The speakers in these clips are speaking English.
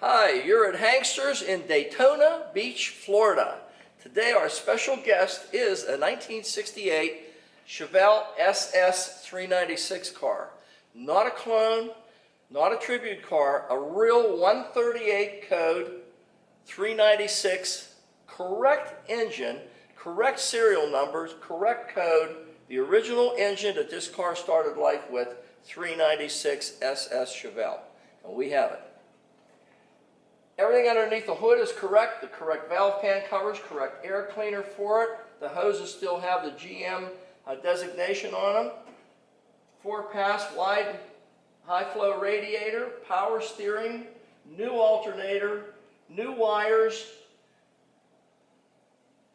Hi, you're at Hanksters in Daytona Beach, Florida. Today our special guest is a 1968 Chevelle Ss 396 car. Not a clone, not a tribute car, a real 138 code 396, correct engine, correct serial numbers, correct code, the original engine that this car started life with, 396 SS Chevelle. And we have it. Everything underneath the hood is correct. The correct valve pan covers, correct air cleaner for it. The hoses still have the GM designation on them. 4-pass wide high flow radiator, power steering, new alternator, new wires.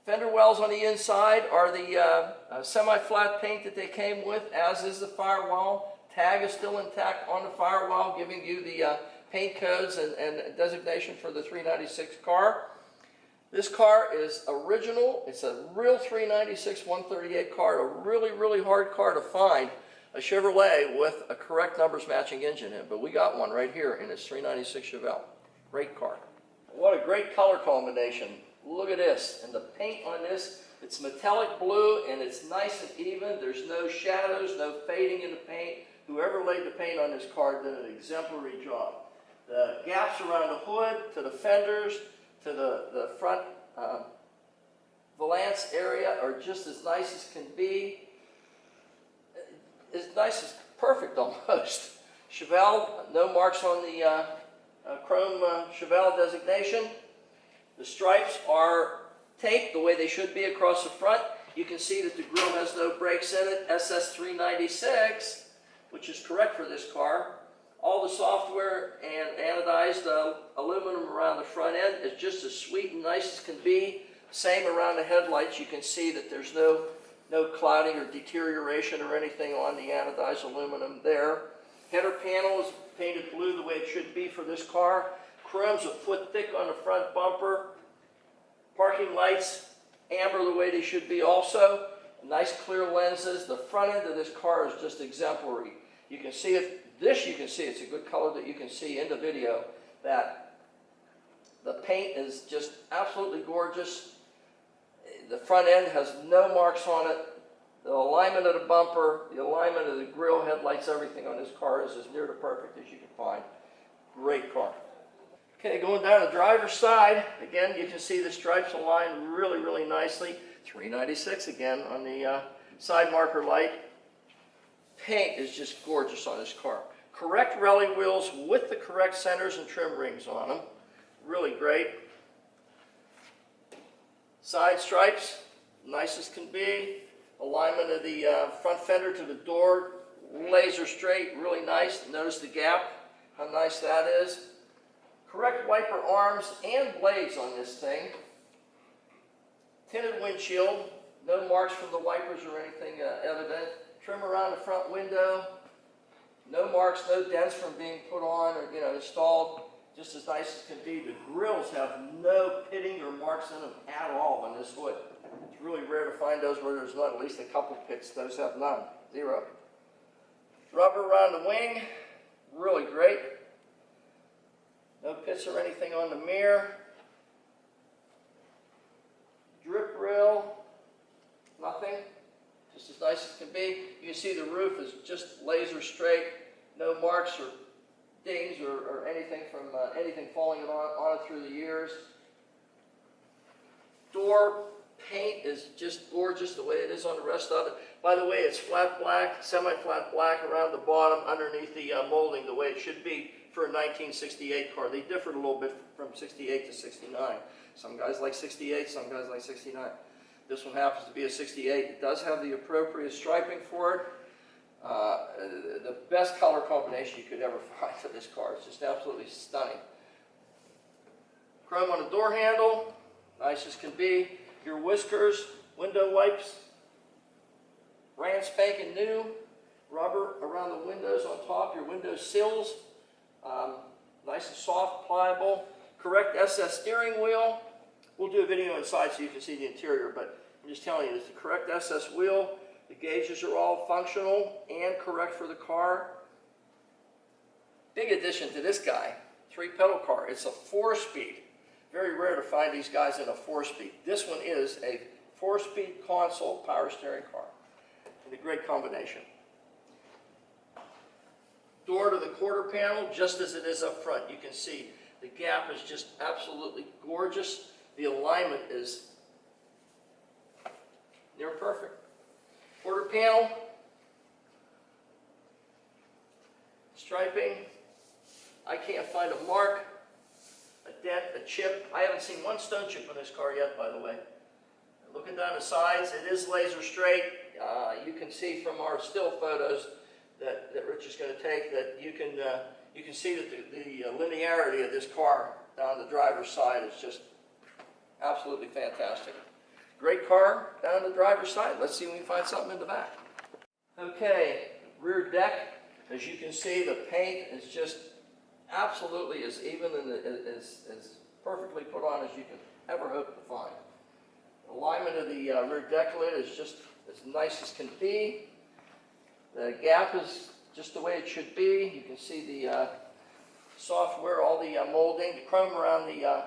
Fender wells on the inside are the semi-flat paint that they came with, as is the firewall. Tag is still intact on the firewall, giving you the paint codes and designation for the 396 car. This car is original. It's a real 396 138 car, a really, really hard car to find, a Chevrolet with a correct numbers matching engine in. But we got one right here in this 396 Chevelle. Great car. What a great color combination. Look at this. And the paint on this, it's metallic blue and it's nice and even. There's no shadows, no fading in the paint. Whoever laid the paint on this car did an exemplary job. The gaps around the hood, to the fenders, to the front valance area are just as nice as can be. As nice as perfect almost. Chevelle, no marks on the chrome Chevelle designation. The stripes are taped the way they should be across the front. You can see that the grille has no brakes in it. SS 396, which is correct for this car. All the software and anodized aluminum around the front end is just as sweet and nice as can be. Same around the headlights. You can see that there's no clouding or deterioration or anything on the anodized aluminum there. Header panel is painted blue the way it should be for this car. Chrome's a foot thick on the front bumper. Parking lights, amber the way they should be also. Nice clear lenses. The front end of this car is just exemplary. You can see it. This you can see, it's a good color that you can see in the video, that the paint is just absolutely gorgeous. The front end has no marks on it. The alignment of the bumper, the alignment of the grille, headlights, everything on this car is as near to perfect as you can find. Great car. Okay, going down the driver's side, again you can see the stripes align really, really nicely. 396 again on the side marker light. Paint is just gorgeous on this car. Correct rally wheels with the correct centers and trim rings on them. Really great. Side stripes, nice as can be. Alignment of the front fender to the door, laser straight, really nice. Notice the gap, how nice that is. Correct wiper arms and blades on this thing. Tinted windshield, no marks from the wipers or anything evident. Trim around the front window, no marks, no dents from being put on or installed, just as nice as can be. The grills have no pitting or marks in them at all on this hood. It's really rare to find those where there's not at least a couple pits. Those have none, zero. Rubber around the wing, really great. No pits or anything on the mirror. Drip rail, nothing. Just as nice as can be. You can see the roof is just laser straight, no marks or dings or anything from anything falling on it through the years. Door paint is just gorgeous the way it is on the rest of it. By the way, it's flat black, semi-flat black around the bottom underneath the molding the way it should be for a 1968 car. They differed a little bit from 68 to 69. Some guys like 68, some guys like 69. This one happens to be a 68. It does have the appropriate striping for it. The best color combination you could ever find for this car. It's just absolutely stunning. Chrome on the door handle, nice as can be. Your whiskers, window wipes, brand spanking new. Rubber around the windows on top, your window sills, nice and soft, pliable. Correct SS steering wheel. We'll do a video inside so you can see the interior, but I'm just telling you, it's the correct SS wheel. The gauges are all functional and correct for the car. Big addition to this guy, three-pedal car. It's a 4-speed. Very rare to find these guys in a 4-speed. This one is a 4-speed console power steering car. And a great combination. Door to the quarter panel, just as it is up front. You can see the gap is just absolutely gorgeous. The alignment is near perfect. Quarter panel, striping. I can't find a mark, a dent, a chip. I haven't seen one stone chip on this car yet, by the way. Looking down the sides, it is laser straight. You can see from our still photos that Rich is going to take that you can see that the linearity of this car down the driver's side is just absolutely fantastic. Great car down the driver's side. Let's see if we can find something in the back. Okay, rear deck. As you can see, the paint is just absolutely as even and as perfectly put on as you can ever hope to find. Alignment of the rear deck lid is just as nice as can be. The gap is just the way it should be. You can see the software, all the molding, the chrome around the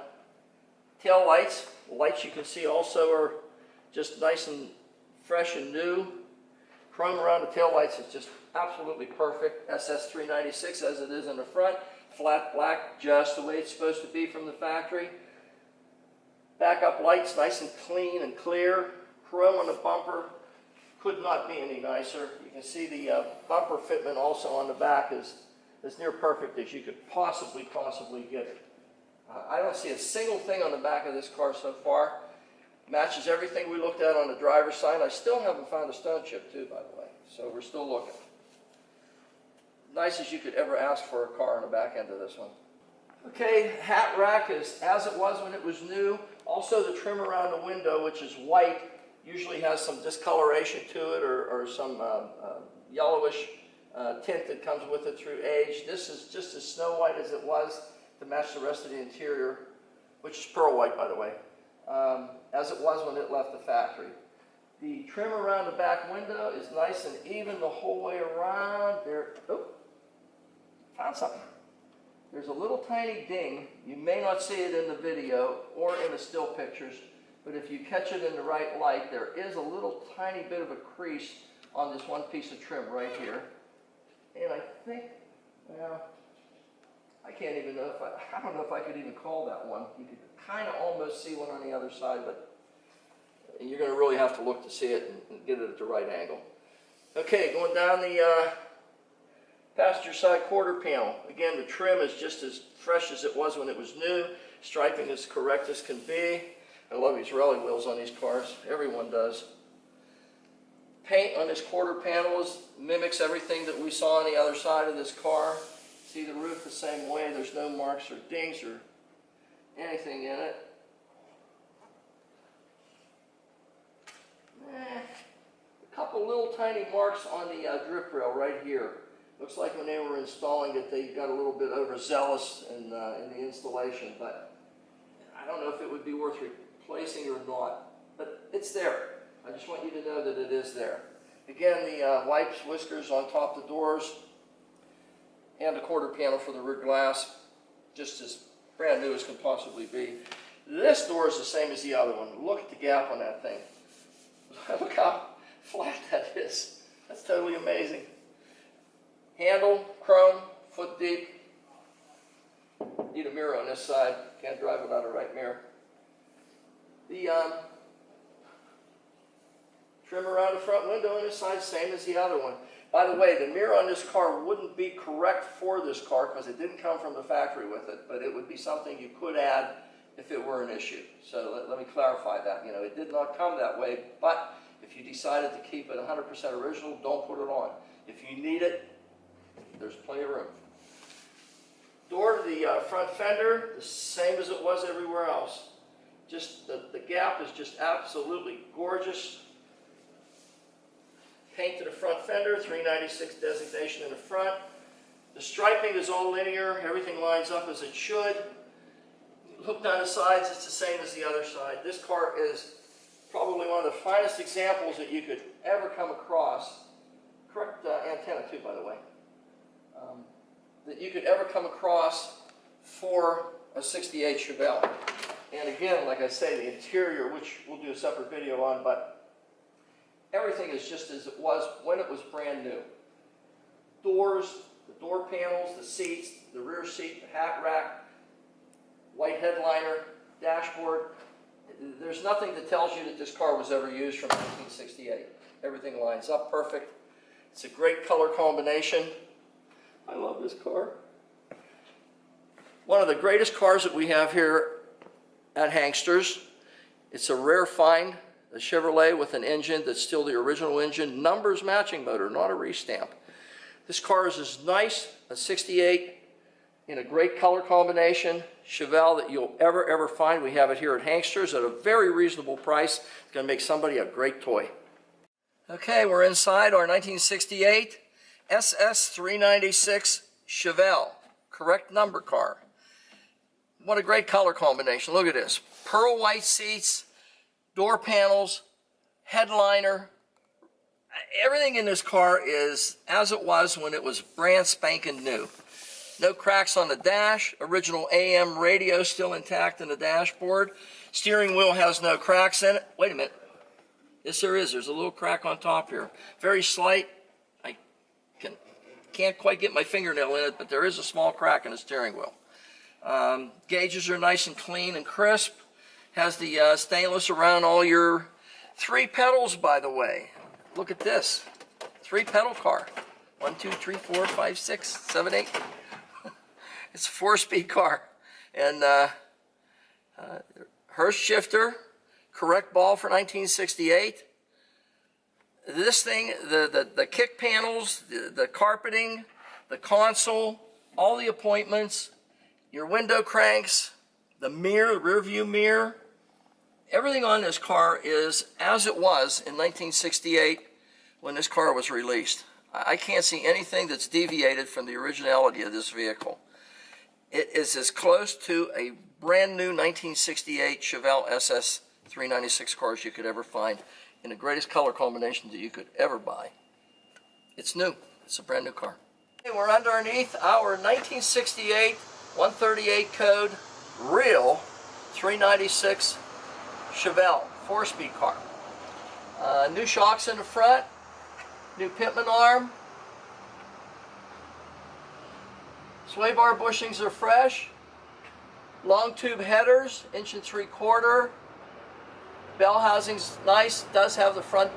tail lights. The lights you can see also are just nice and fresh and new. Chrome around the tail lights is just absolutely perfect. SS396 as it is in the front. Flat black, just the way it's supposed to be from the factory. Backup lights, nice and clean and clear. Chrome on the bumper, could not be any nicer. You can see the bumper fitment also on the back is as near perfect as you could possibly get it. I don't see a single thing on the back of this car so far. Matches everything we looked at on the driver's side. I still haven't found a stone chip too, by the way, so we're still looking. Nice as you could ever ask for a car on the back end of this one. Okay, hat rack is as it was when it was new. Also the trim around the window, which is white, usually has some discoloration to it or some yellowish tint that comes with it through age. This is just as snow white as it was to match the rest of the interior, which is pearl white, by the way, as it was when it left the factory. The trim around the back window is nice and even the whole way around. There, oh, found something. There's a little tiny ding. You may not see it in the video or in the still pictures, but if you catch it in the right light, there is a little tiny bit of a crease on this one piece of trim right here. And I think, well, I can't even know if I don't know if I could even call that one. You could kind of almost see one on the other side, but you're going to really have to look to see it and get it at the right angle. Okay, going down the passenger side quarter panel. Again, the trim is just as fresh as it was when it was new. Striping is correct as can be. I love these rally wheels on these cars. Everyone does. Paint on this quarter panel mimics everything that we saw on the other side of this car. See the roof the same way. There's no marks or dings or anything in it. A couple little tiny marks on the drip rail right here. Looks like when they were installing it, they got a little bit overzealous in the installation, but I don't know if it would be worth replacing or not, but it's there. I just want you to know that it is there. Again, the wipes, whiskers on top of the doors, and the quarter panel for the rear glass, just as brand new as can possibly be. This door is the same as the other one. Look at the gap on that thing. Look how flat that is. That's totally amazing. Handle, chrome, foot deep. Need a mirror on this side. Can't drive without a right mirror. The trim around the front window on this side, same as the other one. By the way, the mirror on this car wouldn't be correct for this car because it didn't come from the factory with it, but it would be something you could add if it were an issue. So let me clarify that. You know, it did not come that way, but if you decided to keep it 100% original, don't put it on. If you need it, there's plenty of room. Door to the front fender, the same as it was everywhere else. Just the gap is just absolutely gorgeous. Paint to the front fender, 396 designation in the front. The striping is all linear, everything lines up as it should. Look down the sides, it's the same as the other side. This car is probably one of the finest examples that you could ever come across. Correct antenna too, by the way. That you could ever come across for a 68 Chevelle. And again, like I say, the interior, which we'll do a separate video on, but everything is just as it was when it was brand new. Doors, the door panels, the seats, the rear seat, the hat rack, white headliner, dashboard. There's nothing that tells you that this car was ever used from 1968. Everything lines up perfect. It's a great color combination. I love this car. One of the greatest cars that we have here at Hanksters. It's a rare find, a Chevrolet with an engine that's still the original engine, numbers matching motor, not a restamp. This car is as nice, a 68, in a great color combination, Chevelle that you'll ever find. We have it here at Hanksters at a very reasonable price. It's going to make somebody a great toy. Okay, we're inside our 1968 SS 396 Chevelle, correct number car. What a great color combination. Look at this. Pearl white seats, door panels, headliner. Everything in this car is as it was when it was brand spanking new. No cracks on the dash. Original AM radio still intact in the dashboard. Steering wheel has no cracks in it. Wait a minute. Yes, there is. There's a little crack on top here. Very slight. I can't quite get my fingernail in it, but there is a small crack in the steering wheel. Gauges are nice and clean and crisp. Has the stainless around all your 3 pedals, by the way. Look at this. 3 pedal car. 1, 2, 3, 4, 5, 6, 7, 8. It's a 4-speed car. And Hurst shifter. Correct ball for 1968. This thing, the kick panels, the carpeting, the console, all the appointments, your window cranks, the mirror, the rear view mirror, everything on this car is as it was in 1968 when this car was released. I can't see anything that's deviated from the originality of this vehicle. It is as close to a brand new 1968 Chevelle SS 396 car as you could ever find in the greatest color combination that you could ever buy. It's new. It's a brand new car. Okay, we're underneath our 1968 138 code real 396 Chevelle 4-speed car. New shocks in the front, new pitman arm. Sway bar bushings are fresh. Long tube headers, 1 3/4. Bell housing's nice. Does have the front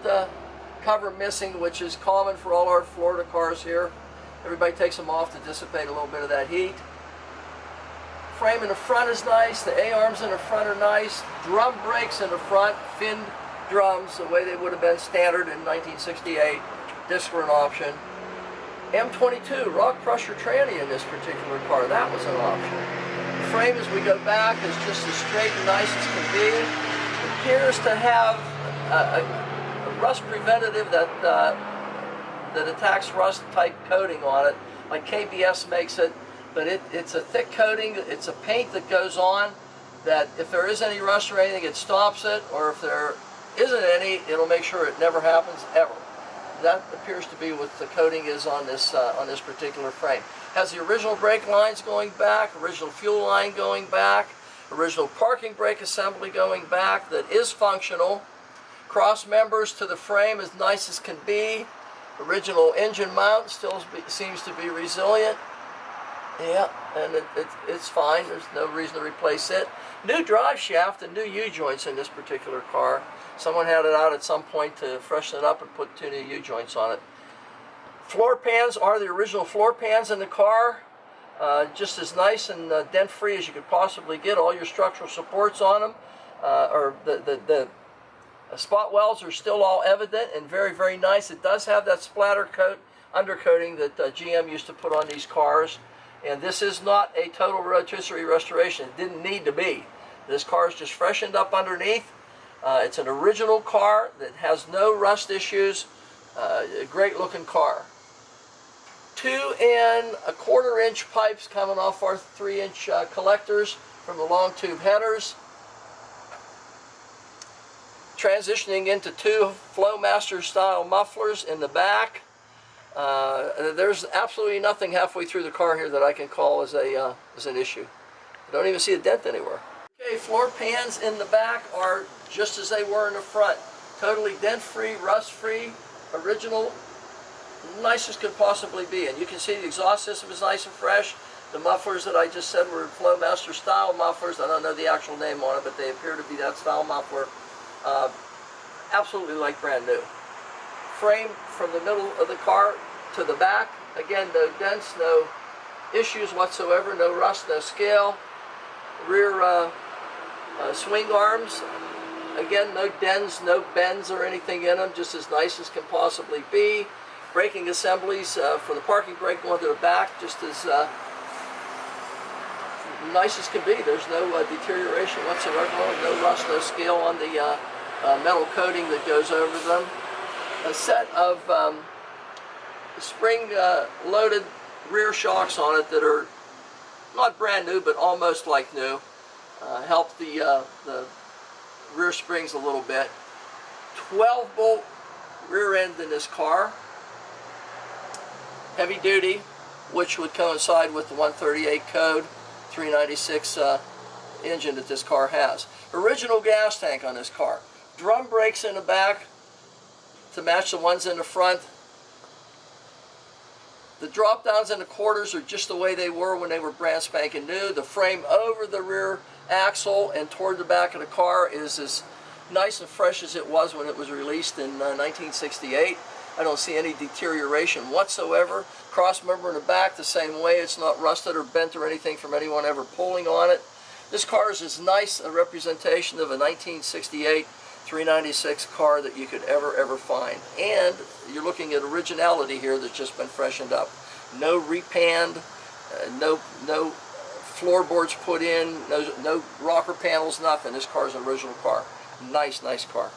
cover missing, which is common for all our Florida cars here. Everybody takes them off to dissipate a little bit of that heat. Frame in the front is nice. The A-arms in the front are nice. Drum brakes in the front, finned drums, the way they would have been standard in 1968. Discs were an option. M22 rock crusher tranny in this particular car. That was an option. The frame, as we go back, is just as straight and nice as can be. It appears to have a rust preventative that attacks rust type coating on it, like KBS makes it. But it's a thick coating. It's a paint that goes on that if there is any rust or anything, it stops it, or if there isn't any, it'll make sure it never happens ever. That appears to be what the coating is on this particular frame. Has the original brake lines going back, original fuel line going back, original parking brake assembly going back that is functional. Cross members to the frame as nice as can be. Original engine mount still seems to be resilient. Yeah, and it's fine. There's no reason to replace it. New drive shaft and new U-joints in this particular car. Someone had it out at some point to freshen it up and put 2 new U-joints on it. Floor pans are the original floor pans in the car. Just as nice and dent-free as you could possibly get. All your structural supports on them. The spot welds are still all evident and very, very nice. It does have that splatter coat, undercoating that GM used to put on these cars. And this is not a total rotisserie restoration. It didn't need to be. This car is just freshened up underneath. It's an original car that has no rust issues. A great looking car. 2 1/4 inch pipes coming off our 3-inch collectors from the long tube headers. Transitioning into 2 Flowmaster style mufflers in the back. There's absolutely nothing halfway through the car here that I can call as an issue. Don't even see a dent anywhere. Okay, floor pans in the back are just as they were in the front. Totally dent-free, rust-free, original, nice as could possibly be. And you can see the exhaust system is nice and fresh. The mufflers that I just said were Flowmaster style mufflers. I don't know the actual name on it, but they appear to be that style muffler. Absolutely like brand new. Frame from the middle of the car to the back. Again, no dents, no issues whatsoever, no rust, no scale. Rear swing arms. Again, no dents, no bends or anything in them, just as nice as can possibly be. Braking assemblies for the parking brake going to the back, just as nice as can be. There's no deterioration whatsoever, no rust, no scale on the metal coating that goes over them. A set of spring-loaded rear shocks on it that are not brand new, but almost like new. Help the rear springs a little bit. 12-bolt rear end in this car. Heavy duty, which would coincide with the 138 code 396 engine that this car has. Original gas tank on this car. Drum brakes in the back to match the ones in the front. The drop downs and the quarters are just the way they were when they were brand spanking new. The frame over the rear axle and toward the back of the car is as nice and fresh as it was when it was released in 1968. I don't see any deterioration whatsoever. Cross member in the back the same way. It's not rusted or bent or anything from anyone ever pulling on it. This car is as nice a representation of a 1968 396 car that you could ever find. And you're looking at originality here that's just been freshened up. No repanned, no floorboards put in, no rocker panels, nothing. This car is an original car. Nice car.